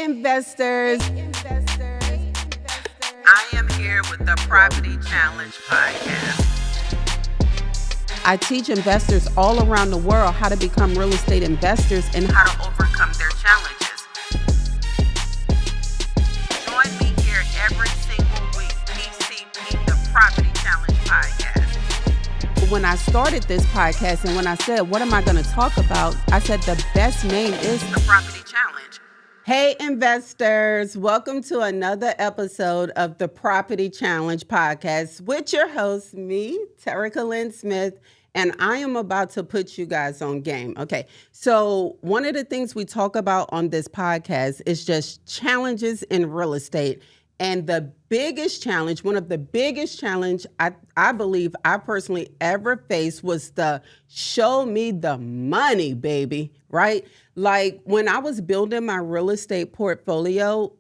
investors. I am here with the Property Challenge podcast. I teach investors all around the world how to become real estate investors and How to overcome their challenges. Join me here every single week. PCP, the Property Challenge podcast. when I started this podcast and when I said, what am I going to talk about? I said the best name is The Property Challenge. Hey investors, welcome to another episode of the Property Challenge podcast with your host, me, Terrica Lynn Smith, and I am about to put you guys on game. Okay, so one of the things we talk about on this podcast is just challenges in real estate. And the biggest challenge, one of the biggest challenge I believe I personally ever faced was the show me the money, baby, right? Like when I was building my real estate portfolio,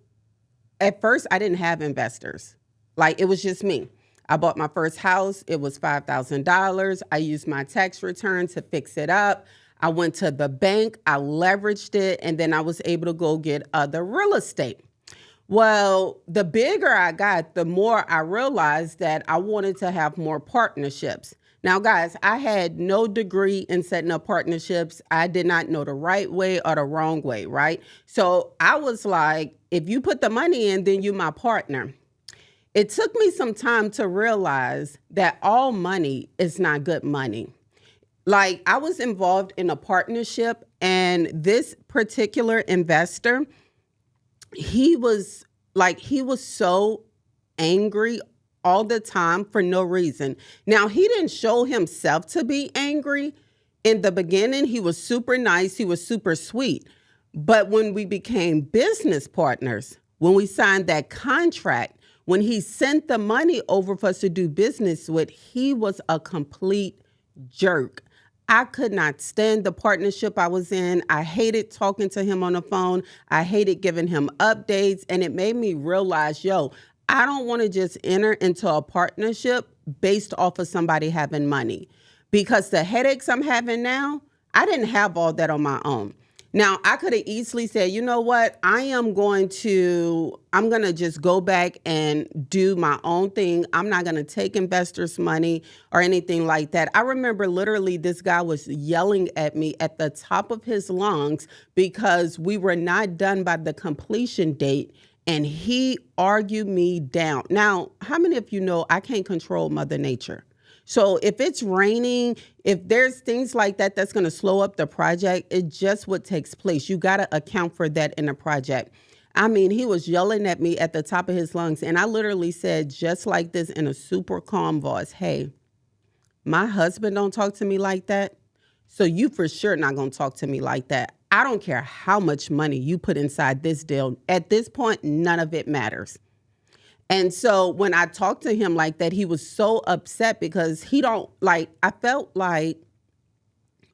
at first I didn't have investors. Like it was just me. I bought my first house. It was $5,000. I used my tax return to fix it up. I went to the bank, I leveraged it, and then I was able to go get other real estate. Well, the bigger I got, the more I realized that I wanted to have more partnerships. Now, guys, I had no degree in setting up partnerships. I did not know the right way or the wrong way, right? So I was like, if you put the money in, then you my partner. It took me some time to realize that all money is not good money. Like I was involved in a partnership and this particular investor, he was so angry all the time for no reason. Now, he didn't show himself to be angry. In the beginning, he was super nice. He was super sweet. But when we became business partners, when we signed that contract, when he sent the money over for us to do business with, he was a complete jerk. I could not stand the partnership I was in. I hated talking to him on the phone. I hated giving him updates. And it made me realize, I don't want to just enter into a partnership based off of somebody having money. Because the headaches I'm having now, I didn't have all that on my own. Now, I could have easily said, you know what, I'm going to just go back and do my own thing. I'm not going to take investors' money or anything like that. I remember literally this guy was yelling at me at the top of his lungs because we were not done by the completion date. And he argued me down. Now, how many of you know I can't control Mother Nature? So if it's raining, if there's things like that that's going to slow up the project, it's just what takes place. You got to account for that in a project. I mean, he was yelling at me at the top of his lungs. And I literally said, just like this in a super calm voice, hey, my husband don't talk to me like that. So you for sure not going to talk to me like that. I don't care how much money you put inside this deal. At this point, none of it matters. And so when I talked to him like that, he was so upset because I felt like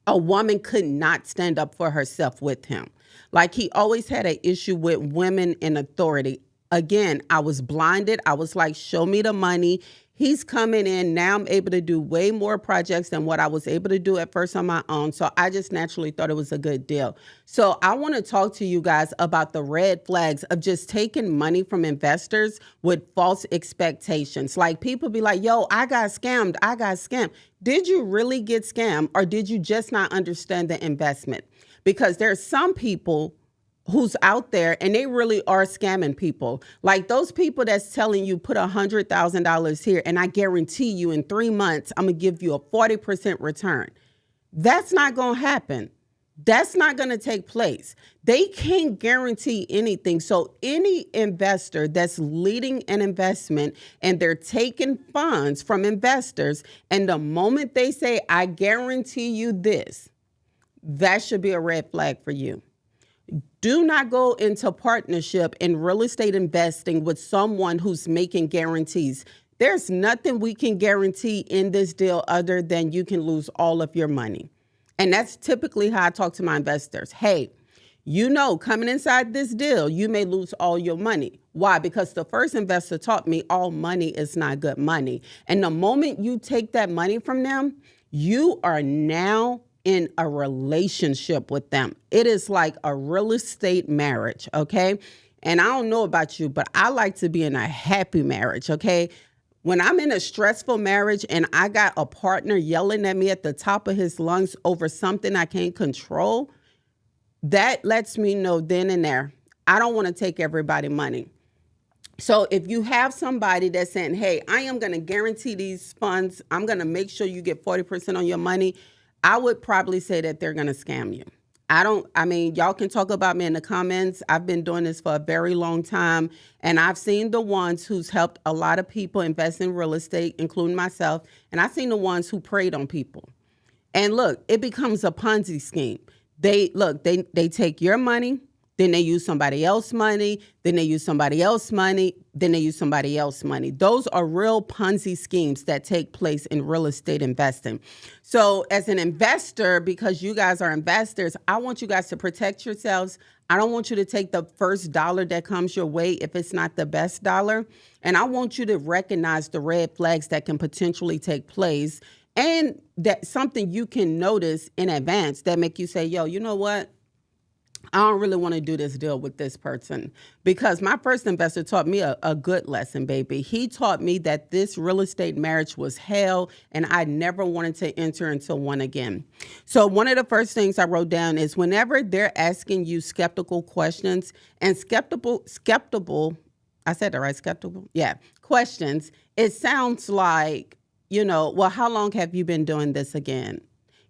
a woman could not stand up for herself with him. Like he always had an issue with women in authority. Again, I was blinded. I was like, show me the money. He's coming in. Now I'm able to do way more projects than what I was able to do at first on my own. So I just naturally thought it was a good deal. So I want to talk to you guys about the red flags of just taking money from investors with false expectations. Like people be like, I got scammed. I got scammed. Did you really get scammed or did you just not understand the investment? Because there's some people who's out there and they really are scamming people. Like those people that's telling you put $100,000 here and I guarantee you in 3 months, I'm gonna give you a 40% return. That's not gonna happen. That's not gonna take place. They can't guarantee anything. So any investor that's leading an investment and they're taking funds from investors and the moment they say, I guarantee you this, that should be a red flag for you. Do not go into partnership in real estate investing with someone who's making guarantees. There's nothing we can guarantee in this deal other than you can lose all of your money. And that's typically how I talk to my investors. Hey, coming inside this deal, you may lose all your money. Why? Because the first investor taught me all money is not good money. And the moment you take that money from them, you are now in a relationship with them. It is like a real estate marriage, okay? And I don't know about you, but I like to be in a happy marriage, okay? When I'm in a stressful marriage and I got a partner yelling at me at the top of his lungs over something I can't control, that lets me know then and there, I don't want to take everybody's money. So if you have somebody that's saying, hey, I am going to guarantee these funds, I'm going to make sure you get 40% on your money, I would probably say that they're going to scam you. Y'all can talk about me in the comments. I've been doing this for a very long time, and I've seen the ones who's helped a lot of people invest in real estate, including myself, and I've seen the ones who preyed on people. And look, it becomes a Ponzi scheme. They take your money, then they use somebody else's money, then they use somebody else's money, then they use somebody else's money. Those are real Ponzi schemes that take place in real estate investing. So as an investor, because you guys are investors, I want you guys to protect yourselves. I don't want you to take the first dollar that comes your way if it's not the best dollar. And I want you to recognize the red flags that can potentially take place, and that's something you can notice in advance that make you say, yo, you know what? I don't really want to do this deal with this person, because my first investor taught me a good lesson, baby. He taught me that this real estate marriage was hell, and I never wanted to enter into one again. So one of the first things I wrote down is whenever they're asking you skeptical questions, and skeptical, I said that right, skeptical? Yeah, questions, it sounds like, well, how long have you been doing this again?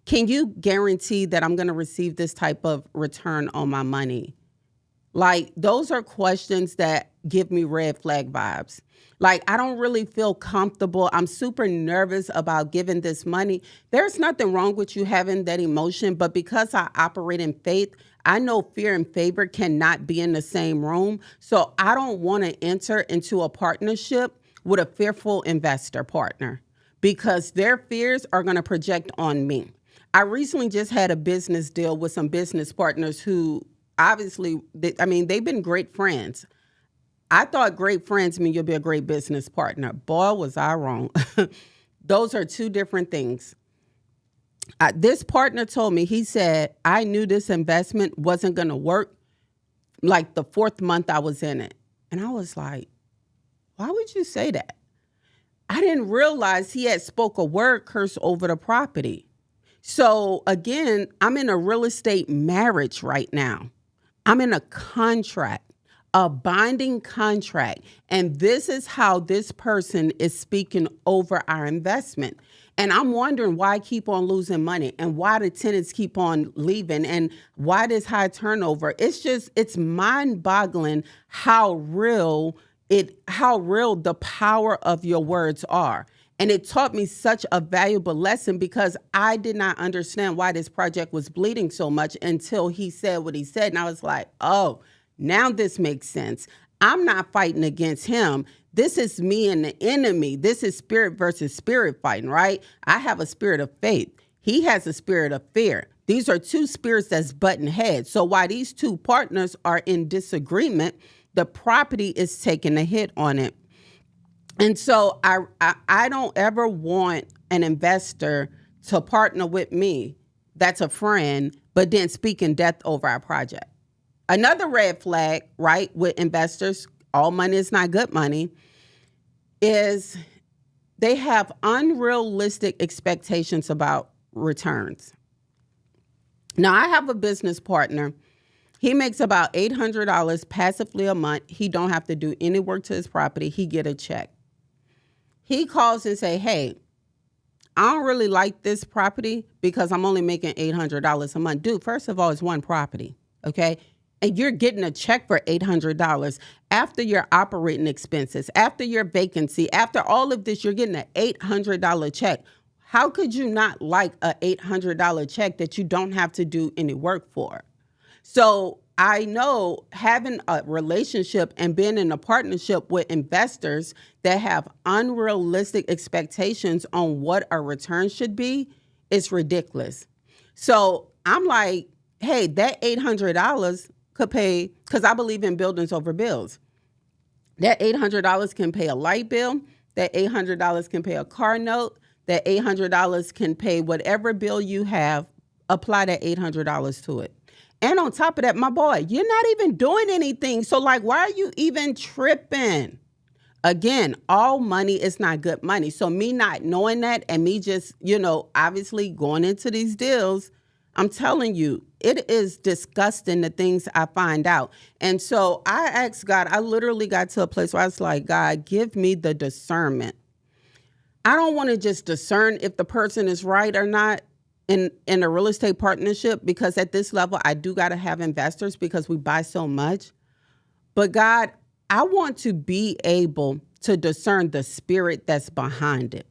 Can you guarantee that I'm going to receive this type of return on my money? Like, those are questions that give me red flag vibes. Like, I don't really feel comfortable. I'm super nervous about giving this money. There's nothing wrong with you having that emotion, but because I operate in faith, I know fear and favor cannot be in the same room. So I don't want to enter into a partnership with a fearful investor partner, because their fears are going to project on me. I recently just had a business deal with some business partners who obviously, they've been great friends. I thought great friends mean you'll be a great business partner. Boy, was I wrong. Those are two different things. This partner told me, he said, I knew this investment wasn't going to work like the 4th month I was in it. And I was like, why would you say that? I didn't realize he had spoke a word curse over the property. So again, I'm in a real estate marriage right now. I'm in a contract, a binding contract. And this is how this person is speaking over our investment. And I'm wondering why I keep on losing money, and why the tenants keep on leaving, and why this high turnover. It's mind-boggling how real the power of your words are. And it taught me such a valuable lesson, because I did not understand why this project was bleeding so much until he said what he said. And I was like, oh, now this makes sense. I'm not fighting against him. This is me and the enemy. This is spirit versus spirit fighting, right? I have a spirit of faith. He has a spirit of fear. These are two spirits that's butting heads. So while these two partners are in disagreement, the property is taking a hit on it. And so I don't ever want an investor to partner with me that's a friend, but then speaking death over our project. Another red flag, right, with investors, all money is not good money, is they have unrealistic expectations about returns. Now, I have a business partner. He makes about $800 passively a month. He don't have to do any work to his property. He get a check. He calls and say, hey, I don't really like this property because I'm only making $800 a month. Dude, first of all, it's one property, okay? And you're getting a check for $800 after your operating expenses, after your vacancy, after all of this, you're getting an $800 check. How could you not like an $800 check that you don't have to do any work for? So I know having a relationship and being in a partnership with investors that have unrealistic expectations on what a return should be is ridiculous. So I'm like, hey, that $800 could pay, because I believe in buildings over bills. That $800 can pay a light bill. That $800 can pay a car note. That $800 can pay whatever bill you have apply that $800 to it. And on top of that, my boy, you're not even doing anything. So like, why are you even tripping? Again, all money is not good money. So me not knowing that and me just, obviously going into these deals, I'm telling you, it is disgusting the things I find out. And so I asked God, I literally got to a place where I was like, God, give me the discernment. I don't want to just discern if the person is right or not in a real estate partnership, because at this level, I do got to have investors because we buy so much. But God, I want to be able to discern the spirit that's behind it.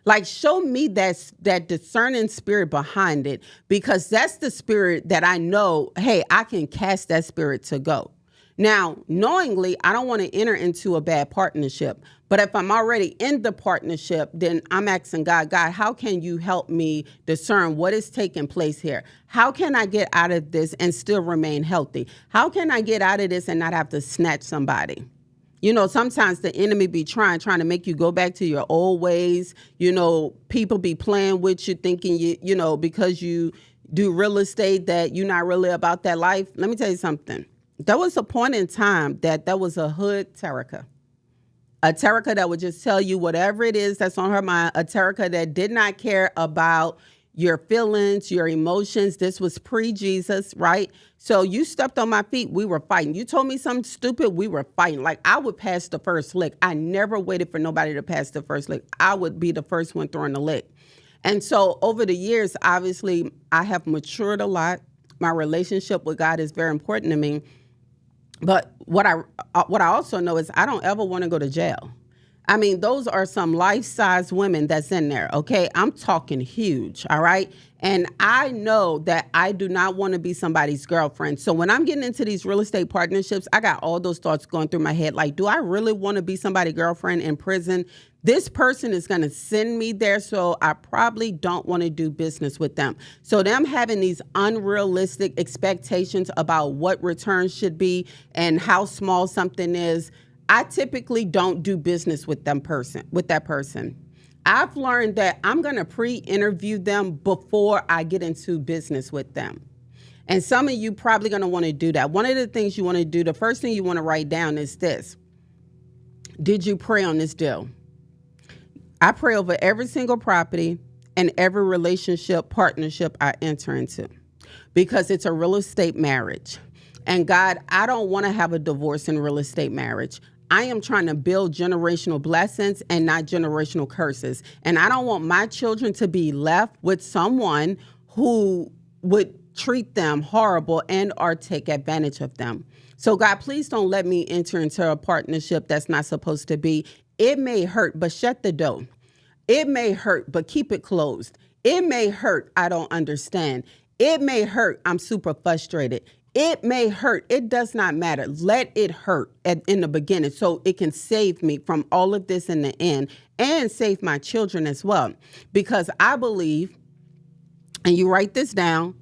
Like, show me that discerning spirit behind it, because that's the spirit that I know, hey, I can cast that spirit to go. Now, knowingly, I don't want to enter into a bad partnership. But if I'm already in the partnership, then I'm asking God, how can you help me discern what is taking place here? How can I get out of this and still remain healthy? How can I get out of this and not have to snatch somebody? Sometimes the enemy be trying to make you go back to your old ways. People be playing with you, thinking because you do real estate that you're not really about that life. Let me tell you something. There was a point in time that there was a hood Terrica. A Terrica that would just tell you whatever it is that's on her mind. A Terrica that did not care about your feelings, your emotions. This was pre-Jesus, right? So you stepped on my feet, we were fighting. You told me something stupid, we were fighting. Like, I would pass the first lick. I never waited for nobody to pass the first lick. I would be the first one throwing the lick. And so over the years, obviously, I have matured a lot. My relationship with God is very important to me. But what I also know is I don't ever want to go to jail. I mean, those are some life-size women that's in there, okay? I'm talking huge, all right? And I know that I do not want to be somebody's girlfriend. So when I'm getting into these real estate partnerships, I got all those thoughts going through my head. Like, do I really want to be somebody's girlfriend in prison? This person is going to send me there, so I probably don't want to do business with them. So them having these unrealistic expectations about what returns should be and how small something is, I typically don't do business with that person. I've learned that I'm going to pre-interview them before I get into business with them. And some of you probably going to want to do that. One of the things you want to do, the first thing you want to write down is this. Did you pray on this deal? I pray over every single property and every relationship, partnership I enter into, because it's a real estate marriage. And God, I don't want to have a divorce in real estate marriage. I am trying to build generational blessings and not generational curses. And I don't want my children to be left with someone who would treat them horrible and or take advantage of them. So God, please don't let me enter into a partnership that's not supposed to be. It may hurt, but shut the door. It may hurt, but keep it closed. It may hurt, I don't understand. It may hurt, I'm super frustrated. It may hurt. It does not matter. Let it hurt in the beginning so it can save me from all of this in the end and save my children as well. Because I believe, and you write this down,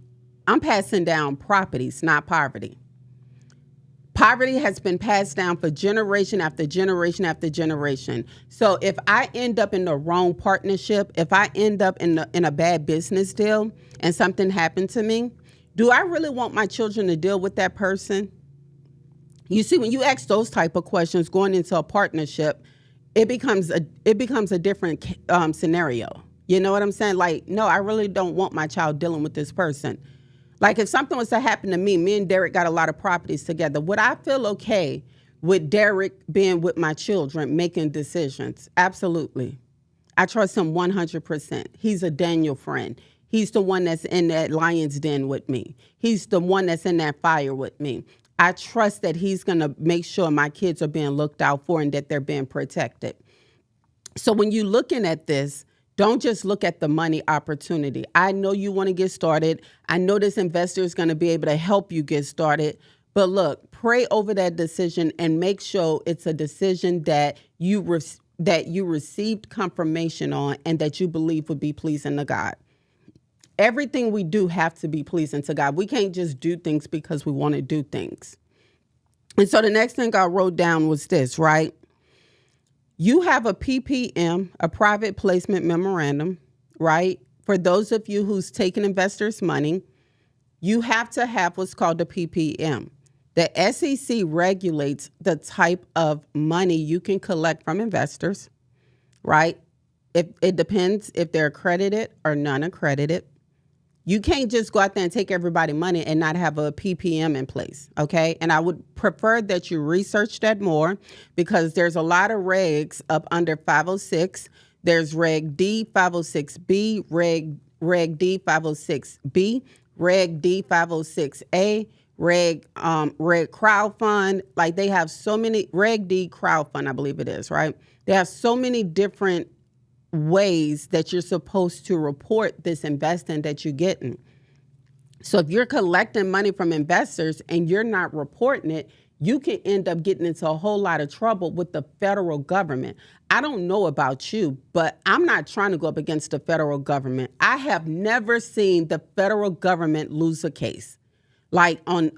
I'm passing down properties, not poverty. Poverty has been passed down for generation after generation after generation. So if I end up in the wrong partnership, if I end up in a bad business deal and something happened to me, do I really want my children to deal with that person? You see, when you ask those type of questions going into a partnership, it becomes a different scenario. You know what I'm saying? Like, no, I really don't want my child dealing with this person. Like, if something was to happen to me and Derek got a lot of properties together, would I feel okay with Derek being with my children, making decisions? Absolutely. I trust him 100%. He's a Daniel friend. He's the one that's in that lion's den with me. He's the one that's in that fire with me. I trust that he's going to make sure my kids are being looked out for and that they're being protected. So when you're looking at this, don't just look at the money opportunity. I know you want to get started. I know this investor is going to be able to help you get started. But look, pray over that decision and make sure it's a decision that you received confirmation on and that you believe would be pleasing to God. Everything we do have to be pleasing to God. We can't just do things because we want to do things. And so the next thing I wrote down was this, right? You have a PPM, a private placement memorandum, right, for those of you who's taking investors' money, you have to have what's called a PPM. The SEC regulates the type of money you can collect from investors, right? It depends if they're accredited or non-accredited. You can't just go out there and take everybody's money and not have a PPM in place, okay? And I would prefer that you research that more because there's a lot of regs up under 506. There's Reg D 506B, Reg D 506B, Reg D 506A, Reg Crowd Fund. Like they have so many, Reg D Crowd Fund, I believe it is, right? They have so many different ways that you're supposed to report this investing that you're getting. So if you're collecting money from investors and you're not reporting it, you can end up getting into a whole lot of trouble with the federal government. I don't know about you, but I'm not trying to go up against the federal government. I have never seen the federal government lose a case like on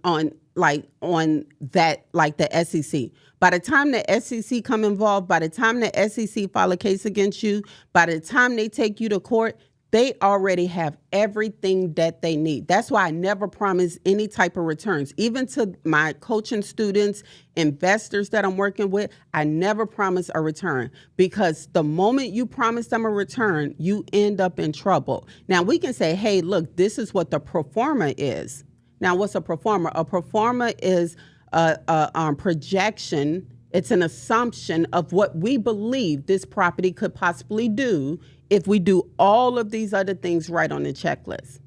that, like the SEC. By the time the SEC come involved, by the time the SEC file a case against you, by the time they take you to court, they already have everything that they need. That's why I never promise any type of returns. Even to my coaching students, investors that I'm working with, I never promise a return because the moment you promise them a return, you end up in trouble. Now, we can say, hey, look, this is what the pro forma is. Now, what's a pro forma? A pro forma is a projection. It's an assumption of what we believe this property could possibly do if we do all of these other things right on the checklist.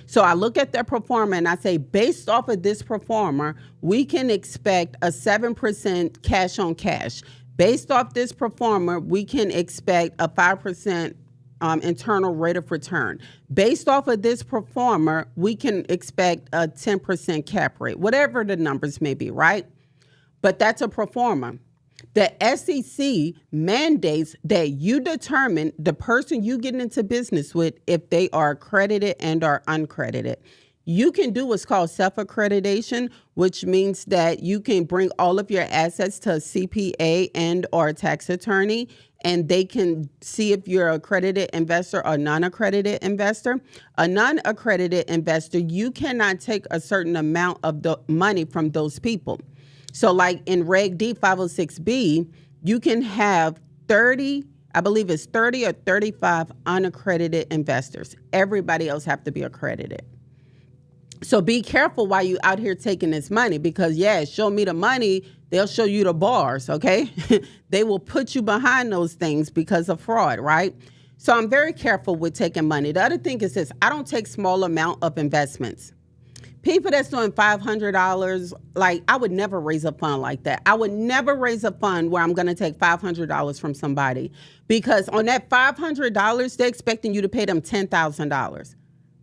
So I look at their pro forma and I say, based off of this pro forma, we can expect a 7% cash on cash. Based off this pro forma, we can expect a 5% internal rate of return. Based off of this pro forma, we can expect a 10% cap rate, whatever the numbers may be, right? But that's a pro forma. The SEC mandates that you determine the person you get into business with if they are accredited and are uncredited. You can do what's called self-accreditation, which means that you can bring all of your assets to a CPA and or a tax attorney, and they can see if you're an accredited investor or non-accredited investor. A non-accredited investor, you cannot take a certain amount of the money from those people. So like in Reg D 506B, you can have 30, I believe it's 30 or 35 unaccredited investors. Everybody else have to be accredited. So be careful while you out here taking this money because, yeah, show me the money, they'll show you the bars, okay? They will put you behind those things because of fraud, right? So I'm very careful with taking money. The other thing is this, I don't take small amount of investments. People that's doing $500, like I would never raise a fund like that. I would never raise a fund where I'm going to take $500 from somebody because on that $500, they're expecting you to pay them $10,000.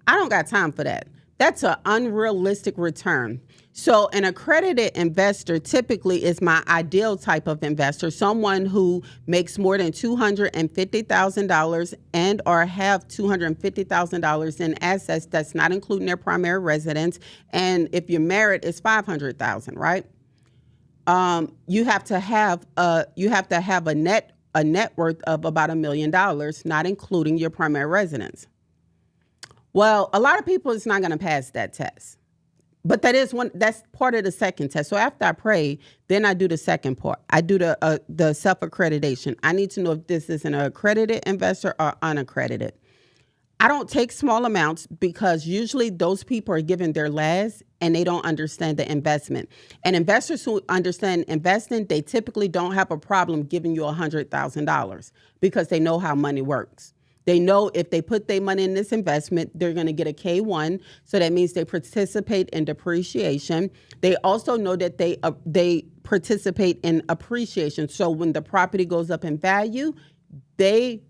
I don't got time for that. That's an unrealistic return. So an accredited investor typically is my ideal type of investor, someone who makes more than $250,000 and or have $250,000 in assets that's not including their primary residence. And if you're married, it's $500,000, right? You have to have a net worth of about $1 million, not including your primary residence. Well, a lot of people is not going to pass that test. But that's part of the second test. So after I pray, then I do the second part. I do the self-accreditation. I need to know if this is an accredited investor or unaccredited. I don't take small amounts because usually those people are given their last and they don't understand the investment. And investors who understand investing, they typically don't have a problem giving you $100,000 because they know how money works. They know if they put their money in this investment, they're going to get a K1. So that means they participate in depreciation. They also know that they participate in appreciation. So when the property goes up in value,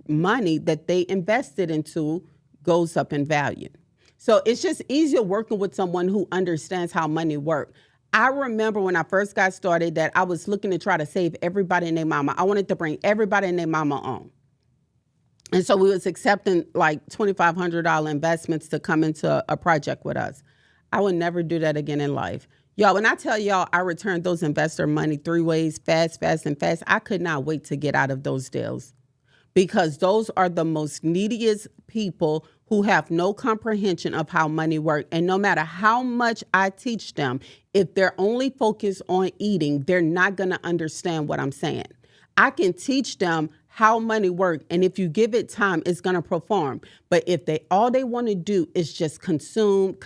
money that they invested into goes up in value. So it's just easier working with someone who understands how money works. I remember when I first got started that I was looking to try to save everybody and their mama. I wanted to bring everybody and their mama on. And so we was accepting like $2,500 investments to come into a project with us. I would never do that again in life. Y'all, when I tell y'all I returned those investor money 3 ways, fast, I could not wait to get out of those deals because those are the most neediest people who have no comprehension of how money works. And no matter how much I teach them, if they're only focused on eating, they're not going to understand what I'm saying. I can teach them how money works, and if you give it time, it's going to perform. But if all they want to do is just consume,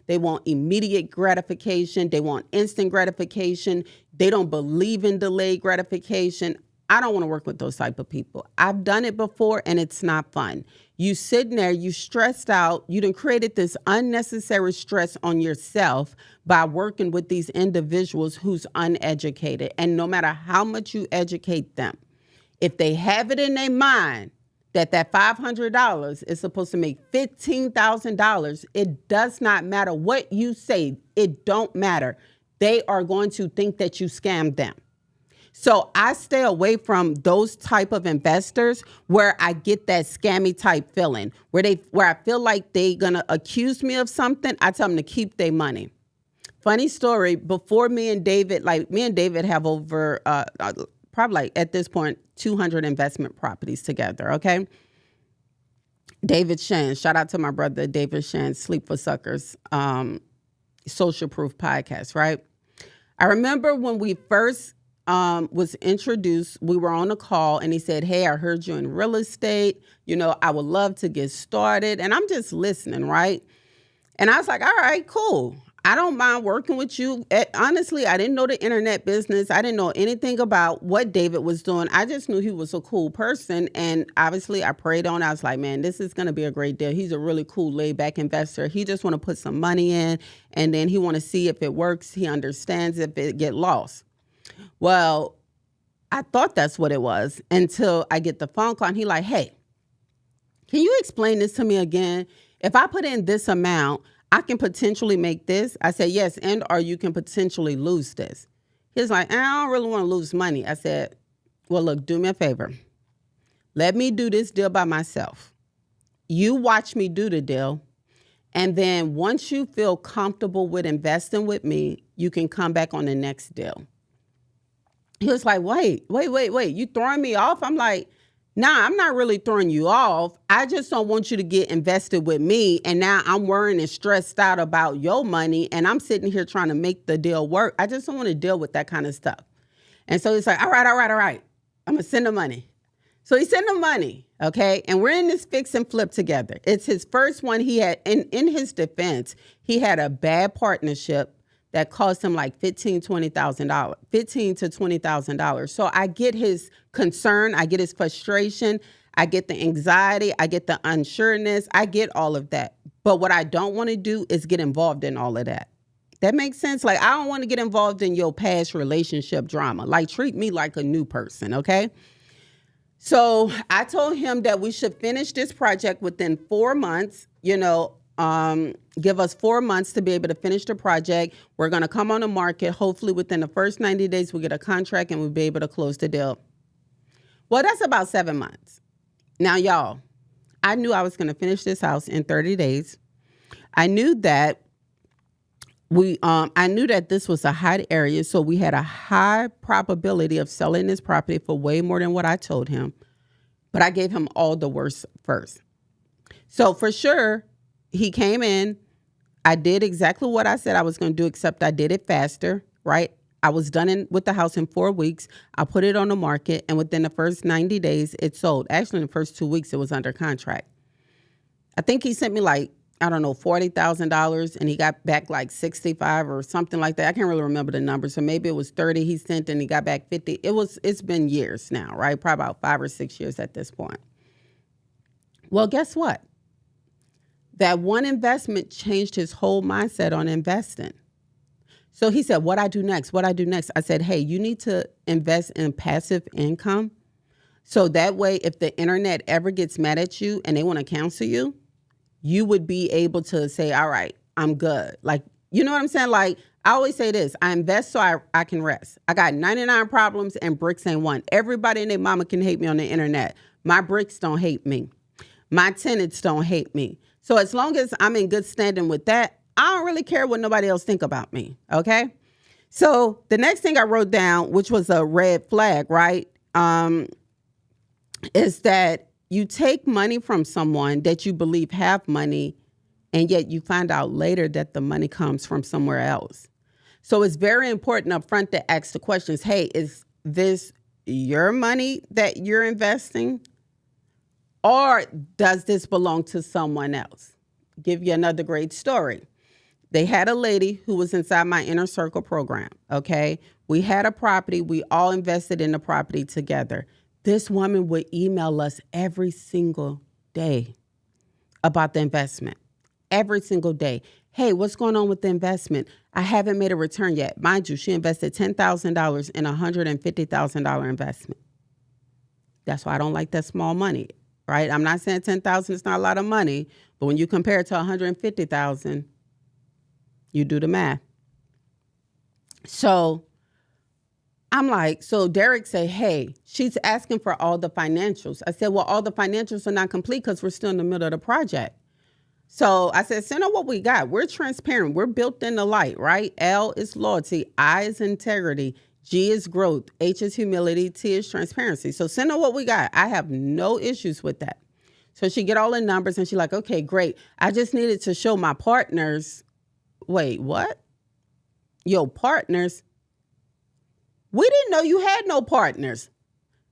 they want immediate gratification, they want instant gratification, they don't believe in delayed gratification, I don't want to work with those type of people. I've done it before, and it's not fun. You sitting there, you stressed out, you done created this unnecessary stress on yourself by working with these individuals who's uneducated. And no matter how much you educate them, if they have it in their mind that $500 is supposed to make $15,000, it does not matter what you say. It don't matter. They are going to think that you scammed them. So I stay away from those type of investors where I get that scammy type feeling, where I feel like they gonna accuse me of something. I tell them to keep their money. Funny story, before me and David have over probably at this point 200 investment properties together, okay? David Shan, shout out to my brother David Shan, Sleep for Suckers, Social Proof podcast, right? I remember when we first was introduced, we were on a call and he said, hey, I heard you in real estate. I would love to get started. And I'm just listening, right? And I was like, all right, cool. I don't mind working with you. Honestly, I didn't know the internet business. I didn't know anything about what David was doing. I just knew he was a cool person. And obviously I prayed on. I was like, man, this is going to be a great deal. He's a really cool laid back investor. He just want to put some money in and then he want to see if it works. He understands if it get lost. Well, I thought that's what it was until I get the phone call and he like, hey, can you explain this to me again? If I put in this amount, I can potentially make this. I said, yes, or you can potentially lose this. He's like, I don't really want to lose money. I said, well, look, do me a favor. Let me do this deal by myself. You watch me do the deal. And then once you feel comfortable with investing with me, you can come back on the next deal. He was like, wait, you throwing me off? I'm like, nah, I'm not really throwing you off. I just don't want you to get invested with me. And now I'm worrying and stressed out about your money. And I'm sitting here trying to make the deal work. I just don't want to deal with that kind of stuff. And so he's like, all right. I'm going to send the money. So he sent the money. Okay. And we're in this fix and flip together. It's his first one. He had, in his defense, he had a bad partnership that cost him like $15,000 to $20,000. So I get his concern, I get his frustration, I get the anxiety, I get the unsureness, I get all of that. But what I don't want to do is get involved in all of that. That makes sense? Like, I don't want to get involved in your past relationship drama. Like, treat me like a new person, okay? So I told him that we should finish this project within 4 months, give us 4 months to be able to finish the project. We're going to come on the market. Hopefully within the first 90 days, we'll get a contract and we'll be able to close the deal. Well, that's about 7 months. Now, y'all, I knew I was going to finish this house in 30 days. I knew that this was a hot area. So we had a high probability of selling this property for way more than what I told him. But I gave him all the worst first. So for sure, he came in. I did exactly what I said I was going to do, except I did it faster, right? I was done with the house in 4 weeks. I put it on the market, and within the first 90 days, it sold. Actually, in the first 2 weeks, it was under contract. I think he sent me $40,000, and he got back like 65 or something like that. I can't really remember the number. So maybe it was 30 he sent, and he got back 50. It's been years now, right? Probably about 5 or 6 years at this point. Well, guess what? That one investment changed his whole mindset on investing. So he said, what I do next? I said, hey, you need to invest in passive income. So that way, if the internet ever gets mad at you and they want to cancel you, you would be able to say, all right, I'm good. Like, you know what I'm saying? Like, I always say this, I invest so I can rest. I got 99 problems and bricks ain't one. Everybody and their mama can hate me on the internet. My bricks don't hate me. My tenants don't hate me. So as long as I'm in good standing with that, I don't really care what nobody else think about me, okay? So the next thing I wrote down, which was a red flag, right, is that you take money from someone that you believe have money, and yet you find out later that the money comes from somewhere else. So it's very important up front to ask the questions, hey, is this your money that you're investing? Or does this belong to someone else? Give you another great story. They had a lady who was inside my inner circle program, okay? We had a property. We all invested in the property together. This woman would email us every single day about the investment. Every single day. Hey, what's going on with the investment? I haven't made a return yet. Mind you, she invested $10,000 in a $150,000 investment. That's why I don't like that small money, right? I'm not saying $10,000 is not a lot of money, but when you compare it to $150,000, you do the math. So I'm like, so Derek said, hey, she's asking for all the financials. I said, well, all the financials are not complete because we're still in the middle of the project. So I said, send her what we got. We're transparent. We're built in the light, right? L is loyalty. I is integrity. G is growth. H is humility. T is transparency. So send her what we got. I have no issues with that. So she get all the numbers and she's like, okay, great. I just needed to show my partners. Wait, what? Your partners? We didn't know you had no partners.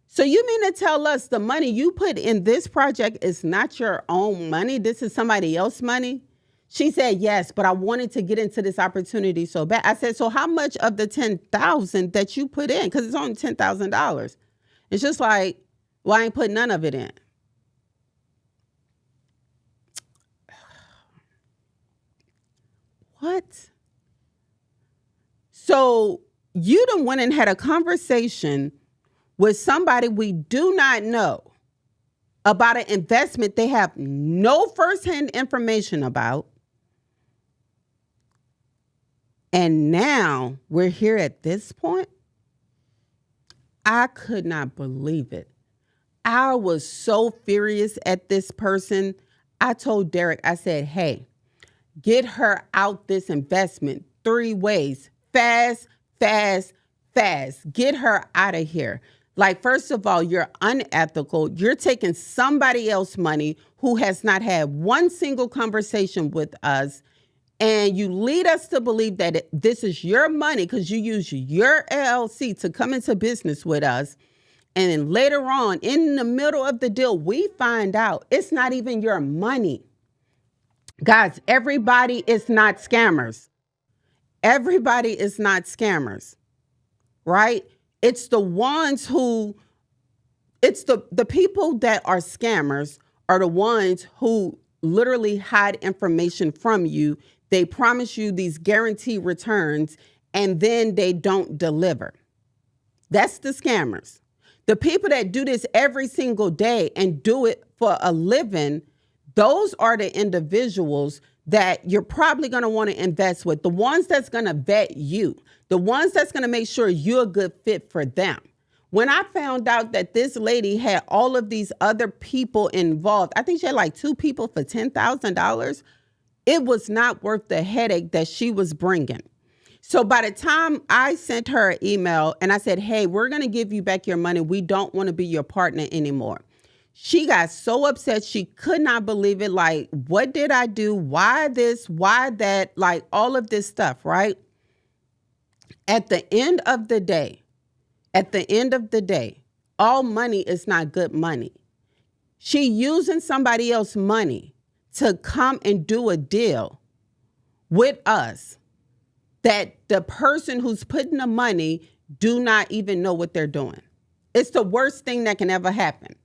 So you mean to tell us the money you put in this project is not your own money? This is somebody else's money? She said, yes, but I wanted to get into this opportunity so bad. I said, so how much of the $10,000 that you put in? Because it's only $10,000. It's just like, well, I ain't put none of it in. What? So you done went and had a conversation with somebody we do not know about an investment they have no firsthand information about. And now we're here at this point. I could not believe it. I was so furious at this person. I told Derek, I said, hey, get her out this investment 3 ways. Fast, fast, fast. Get her out of here. Like, first of all, you're unethical. You're taking somebody else's money who has not had one single conversation with us. And you lead us to believe that this is your money because you use your LLC to come into business with us. And then later on, in the middle of the deal, we find out it's not even your money. Guys, everybody is not scammers. Everybody is not scammers, right? It's the ones who, it's the people that are scammers are the ones who literally hide information from you. They promise you these guaranteed returns and then they don't deliver. That's the scammers. The people that do this every single day and do it for a living, those are the individuals that you're probably going to want to invest with. The ones that's going to vet you, the ones that's going to make sure you're a good fit for them. When I found out that this lady had all of these other people involved, I think she had like 2 people for $10,000. It was not worth the headache that she was bringing. So by the time I sent her an email and I said, hey, we're going to give you back your money. We don't want to be your partner anymore. She got so upset. She could not believe it. Like, what did I do? Why this? Why that? Like all of this stuff, right? At the end of the day, all money is not good money. She using somebody else's money to come and do a deal with us that the person who's putting the money do not even know what they're doing. It's the worst thing that can ever happen.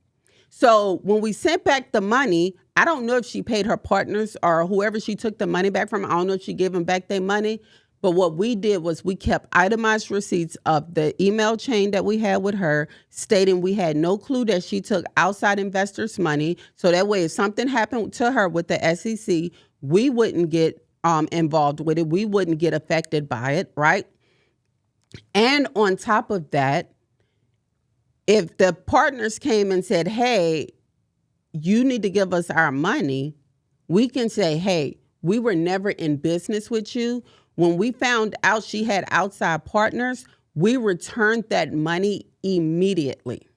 So when we sent back the money, I don't know if she paid her partners or whoever she took the money back from. I don't know if she gave them back their money. But what we did was we kept itemized receipts of the email chain that we had with her, stating we had no clue that she took outside investors' money. So that way, if something happened to her with the SEC, we wouldn't get involved with it. We wouldn't get affected by it, right? And on top of that, if the partners came and said, hey, you need to give us our money, we can say, hey, we were never in business with you. When we found out she had outside partners, we returned that money immediately.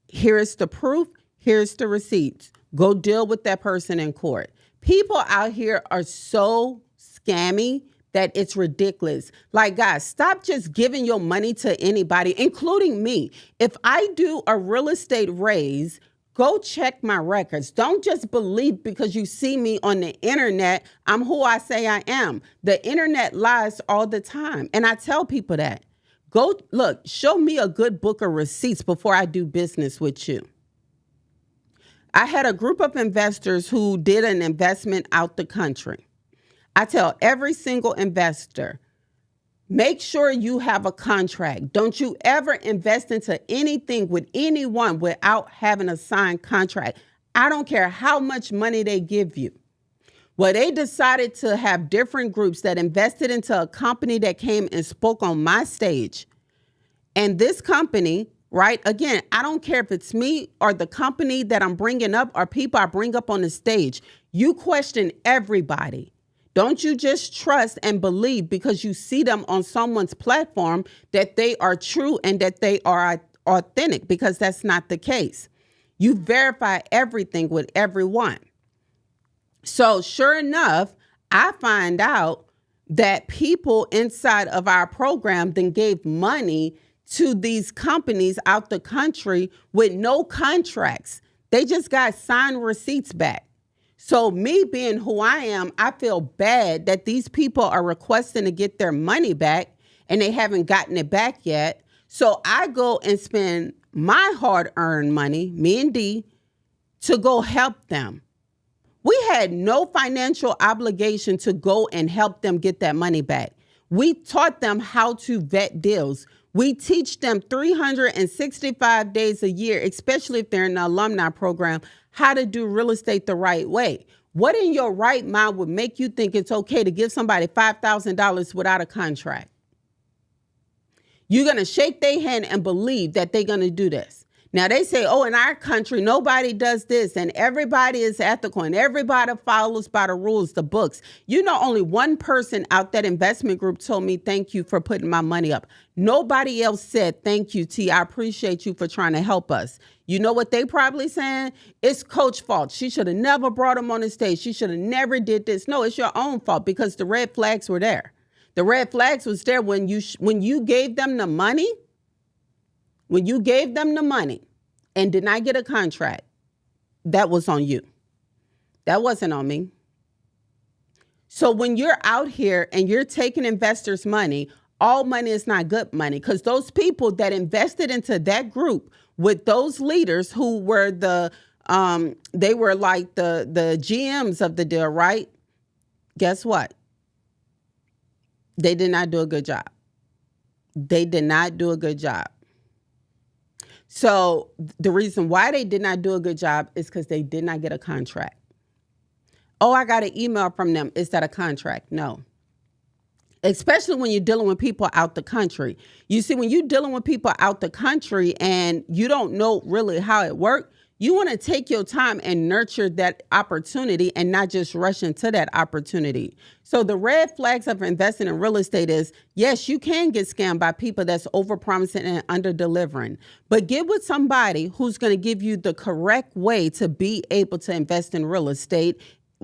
Here's the proof. Here's the receipts. Go deal with that person in court. People out here are so scammy that it's ridiculous. Like, guys, stop just giving your money to anybody, including me. If I do a real estate raise, go check my records. Don't just believe because you see me on the internet, I'm who I say I am. The internet lies all the time. And I tell people that. Go look, show me a good book of receipts before I do business with you. I had a group of investors who did an investment out the country. I tell every single investor, make sure you have a contract. Don't you ever invest into anything with anyone without having a signed contract. I don't care how much money they give you. Well, they decided to have different groups that invested into a company that came and spoke on my stage. And this company, right, again, I don't care if it's me or the company that I'm bringing up or people I bring up on the stage. You question everybody. Don't you just trust and believe because you see them on someone's platform that they are true and that they are authentic, because that's not the case. You verify everything with everyone. So sure enough, I find out that people inside of our program then gave money to these companies out the country with no contracts. They just got signed receipts back. So me being who I am, I feel bad that these people are requesting to get their money back and they haven't gotten it back yet. So I go and spend my hard-earned money, me and Dee, to go help them. We had no financial obligation to go and help them get that money back. We taught them how to vet deals. We teach them 365 days a year, especially if they're in the alumni program, how to do real estate the right way. What in your right mind would make you think it's okay to give somebody $5,000 without a contract? You're going to shake their hand and believe that they're going to do this. Now, they say, oh, in our country, nobody does this and everybody is ethical and everybody follows by the rules, the books. You know, only one person out that investment group told me, thank you for putting my money up. Nobody else said, thank you, T. I appreciate you for trying to help us. You know what they probably saying? It's Coach's fault. She should have never brought him on the stage. She should have never did this. No, it's your own fault because the red flags were there. The red flags was there when you gave them the money. When you gave them the money and did not get a contract, that was on you. That wasn't on me. So when you're out here and you're taking investors' money, all money is not good money, because those people that invested into that group with those leaders who were they were like the GMs of the deal, right? Guess what? They did not do a good job. They did not do a good job. So the reason why they did not do a good job is because they did not get a contract. Oh, I got an email from them. Is that a contract? No. Especially when you're dealing with people out the country. You see, when you're dealing with people out the country and you don't know really how it works, you want to take your time and nurture that opportunity and not just rush into that opportunity. So the red flags of investing in real estate is, yes, you can get scammed by people that's overpromising and under-delivering. But get with somebody who's going to give you the correct way to be able to invest in real estate,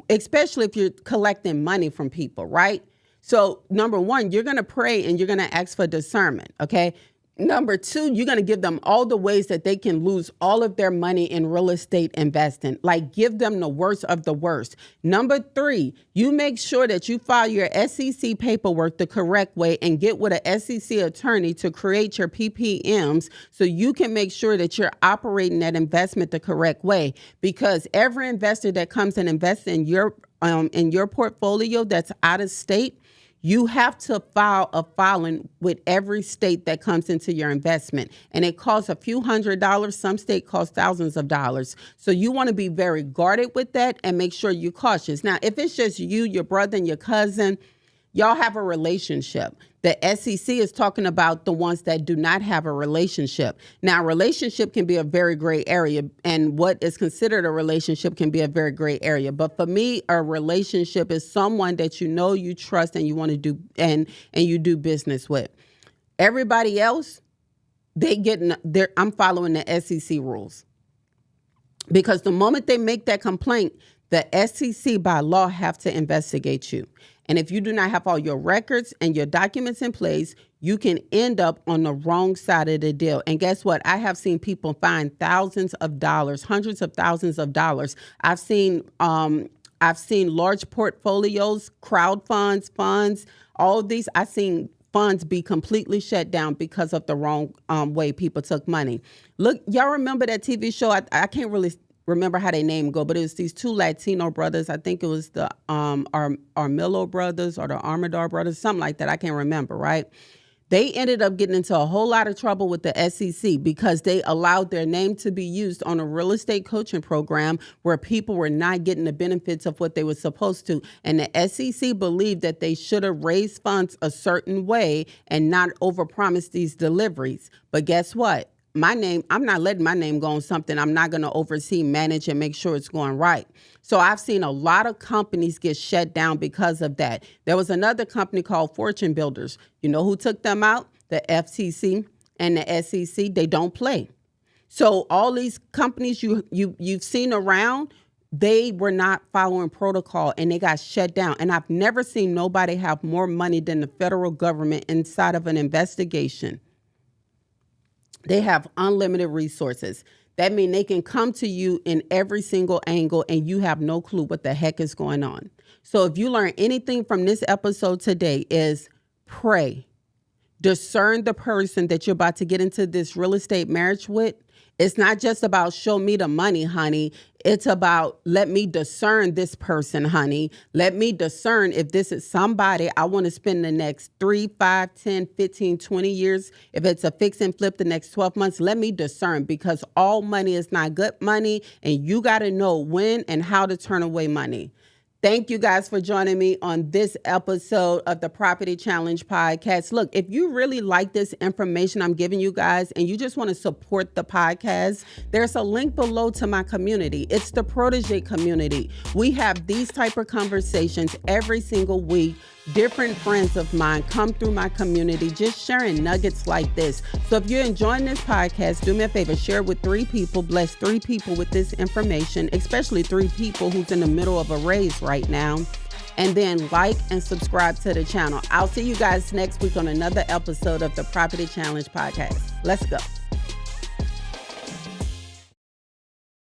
especially if you're collecting money from people, right? So number one, you're going to pray and you're going to ask for discernment, okay? Number two, you're going to give them all the ways that they can lose all of their money in real estate investing. Like, give them the worst of the worst. Number three, you make sure that you file your SEC paperwork the correct way and get with an SEC attorney to create your PPMs so you can make sure that you're operating that investment the correct way. Because every investor that comes and invests in your portfolio that's out of state, you have to file a filing with every state that comes into your investment. And it costs a few $100s. Some state costs thousands of dollars. So you want to be very guarded with that and make sure you're cautious. Now, if it's just you, your brother, and your cousin, y'all have a relationship. The SEC is talking about the ones that do not have a relationship. Now, a relationship can be a very gray area, and what is considered a relationship can be a very gray area. But for me, a relationship is someone that you know, you trust, and you want to do and you do business with. Everybody else, I'm following the SEC rules. Because the moment they make that complaint, the SEC by law have to investigate you. And if you do not have all your records and your documents in place, you can end up on the wrong side of the deal. And guess what? I have seen people find thousands of dollars, hundreds of thousands of dollars. I've seen large portfolios, crowd funds, all of these. I've seen funds be completely shut down because of the wrong way people took money. Look, y'all remember that TV show? I can't really remember how their name go, but it was these two Latino brothers. I think it was the Armillo brothers or the Armador brothers, something like that. I can't remember, right? They ended up getting into a whole lot of trouble with the SEC because they allowed their name to be used on a real estate coaching program where people were not getting the benefits of what they were supposed to. And the SEC believed that they should have raised funds a certain way and not overpromise these deliveries. But guess what? I'm not letting my name go on something I'm not going to oversee, manage, and make sure it's going right. So I've seen a lot of companies get shut down because of that. There was another company called Fortune Builders. You know who took them out? The FTC and the SEC. They don't play. So all these companies you've seen around, they were not following protocol and they got shut down. And I've never seen nobody have more money than the federal government inside of an investigation. They have unlimited resources. That means they can come to you in every single angle and you have no clue what the heck is going on. So if you learn anything from this episode today is pray. Discern the person that you're about to get into this real estate marriage with. It's not just about show me the money, honey. It's about let me discern this person, honey. Let me discern if this is somebody I want to spend the next 3, 5, 10, 15, 20 years. If it's a fix and flip the next 12 months, let me discern because all money is not good money and you got to know when and how to turn away money. Thank you guys for joining me on this episode of the Property Challenge podcast. Look, if you really like this information I'm giving you guys and you just want to support the podcast, there's a link below to my community. It's the Protege community. We have these type of conversations every single week. Different friends of mine come through my community just sharing nuggets like this. So if you're enjoying this podcast, do me a favor, share it with 3 people, bless 3 people with this information, especially 3 people who's in the middle of a raise right now. And then like and subscribe to the channel. I'll see you guys next week on another episode of the Property Challenge podcast. Let's go.